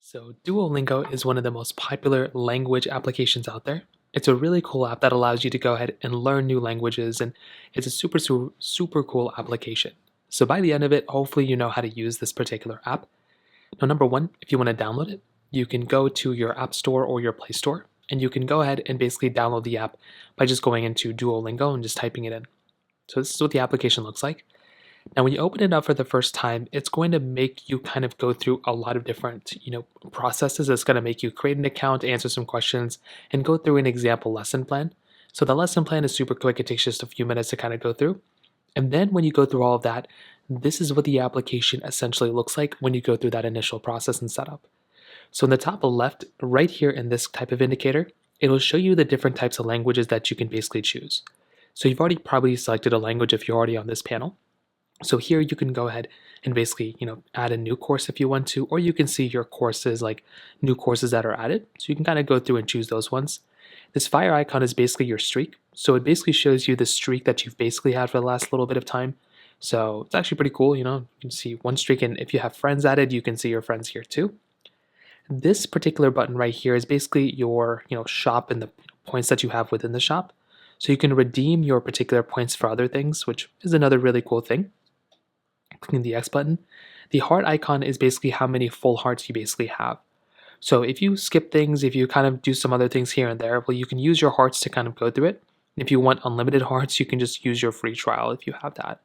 So, Duolingo is one of the most popular language applications out there. It's a really cool app that allows you to go ahead and learn new languages, and it's a super cool application. So, by the end of it, hopefully, you know how to use this particular app. Now, number one, if you want to download it, you can go to your App Store or your Play Store, and you can go ahead and basically download the app by just going into Duolingo and just typing it in. So, this is what the application looks like. Now, when you open it up for the first time, it's going to make you kind of go through a lot of different, processes. It's going to make you create an account, answer some questions, and go through an example lesson plan. So the lesson plan is super quick. It takes just a few minutes to kind of go through. And then when you go through all of that, this is what the application essentially looks like when you go through that initial process and setup. So in the top left, right here in this type of indicator, it'll show you the different types of languages that you can basically choose. So you've already probably selected a language if you're already on this panel. So here you can go ahead and basically, add a new course if you want to, or you can see your courses, like new courses that are added. So you can kind of go through and choose those ones. This fire icon is basically your streak. So it basically shows you the streak that you've basically had for the last little bit of time. So it's actually pretty cool. You can see one streak, and if you have friends added, you can see your friends here too. This particular button right here is basically your, shop and the points that you have within the shop. So you can redeem your particular points for other things, which is another really cool thing. Clicking the X button. The heart icon is basically how many full hearts you basically have. So if you skip things, if you kind of do some other things here and there, well, you can use your hearts to kind of go through it. If you want unlimited hearts, you can just use your free trial if you have that.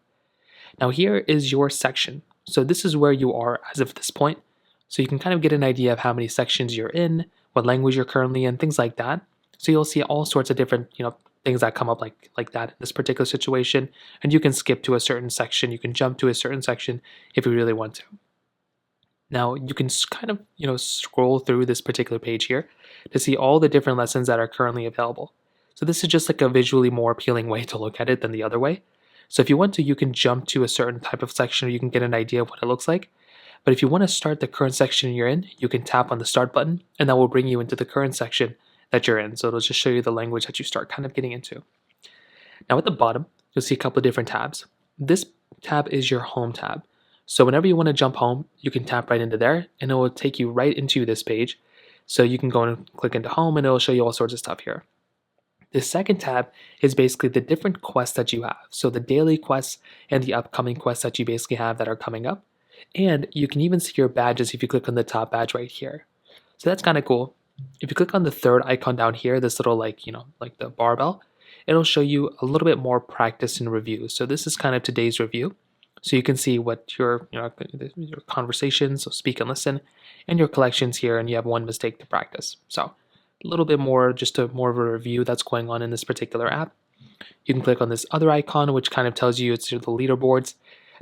Now here is your section. So this is where you are as of this point. So you can kind of get an idea of how many sections you're in, what language you're currently in, things like that. So you'll see all sorts of different, things that come up like that in this particular situation, and you can skip to a certain section, you can jump to a certain section if you really want to. Now you can kind of scroll through this particular page here to see all the different lessons that are currently available. So this is just like a visually more appealing way to look at it than the other way. So if you want to, you can jump to a certain type of section, or you can get an idea of what it looks like. But if you want to start the current section you're in, you can tap on the start button, and that will bring you into the current section that you're in. So it'll just show you the language that you start kind of getting into. Now at the bottom, you'll see a couple of different tabs. This tab is your home tab. So whenever you want to jump home, you can tap right into there, and it will take you right into this page. So you can go and click into home, and it will show you all sorts of stuff here. The second tab is basically the different quests that you have. So the daily quests and the upcoming quests that you basically have that are coming up. And you can even see your badges if you click on the top badge right here. So that's kind of cool. If you click on the third icon down here, this little like the barbell, it'll show you a little bit more practice and review. So this is kind of today's review. So you can see what your conversations, so speak and listen, and your collections here, and you have one mistake to practice. So a little bit more, just more of a review that's going on in this particular app. You can click on this other icon, which kind of tells you it's the leaderboards.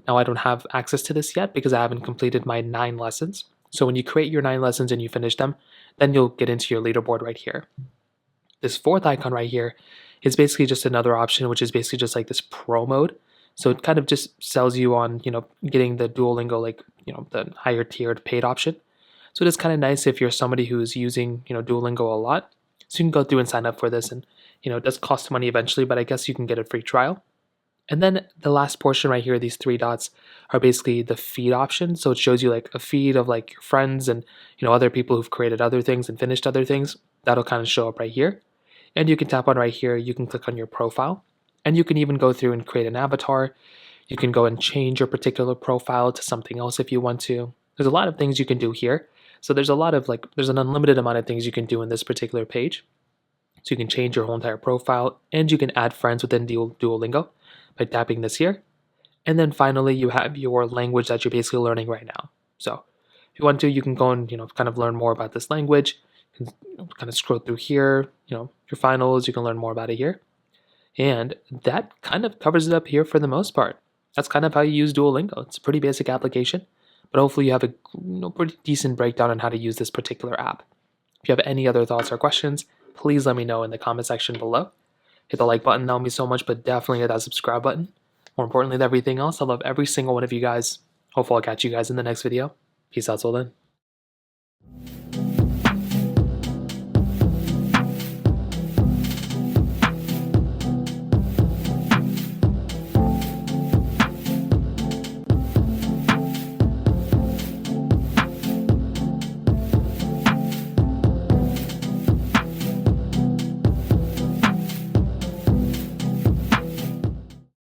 Now I don't have access to this yet because I haven't completed my 9 lessons. So when you create your 9 lessons and you finish them, then you'll get into your leaderboard right here. This fourth icon right here is basically just another option, which is basically just like this pro mode. So it kind of just sells you on, getting the Duolingo, the higher tiered paid option. So it is kind of nice if you're somebody who's using, Duolingo a lot. So you can go through and sign up for this, and, it does cost money eventually, but I guess you can get a free trial. And then the last portion right here, these 3 dots, are basically the feed option. So it shows you like a feed of like your friends and other people who've created other things and finished other things. That'll kind of show up right here. And you can tap on right here, you can click on your profile, and you can even go through and create an avatar. You can go and change your particular profile to something else if you want to. There's a lot of things you can do here. So there's a lot of there's an unlimited amount of things you can do in this particular page. So you can change your whole entire profile, and you can add friends within Duolingo by tapping this here. And then finally, you have your language that you're basically learning right now. So if you want to, you can go and kind of learn more about this language. You can kind of scroll through here, your finals, you can learn more about it here. And that kind of covers it up here for the most part. That's kind of how you use Duolingo. It's a pretty basic application, but hopefully you have a pretty decent breakdown on how to use this particular app. If you have any other thoughts or questions, please let me know in the comment section below. Hit the like button, that would mean so much, but definitely hit that subscribe button. More importantly than everything else, I love every single one of you guys. Hopefully I'll catch you guys in the next video. Peace out till then.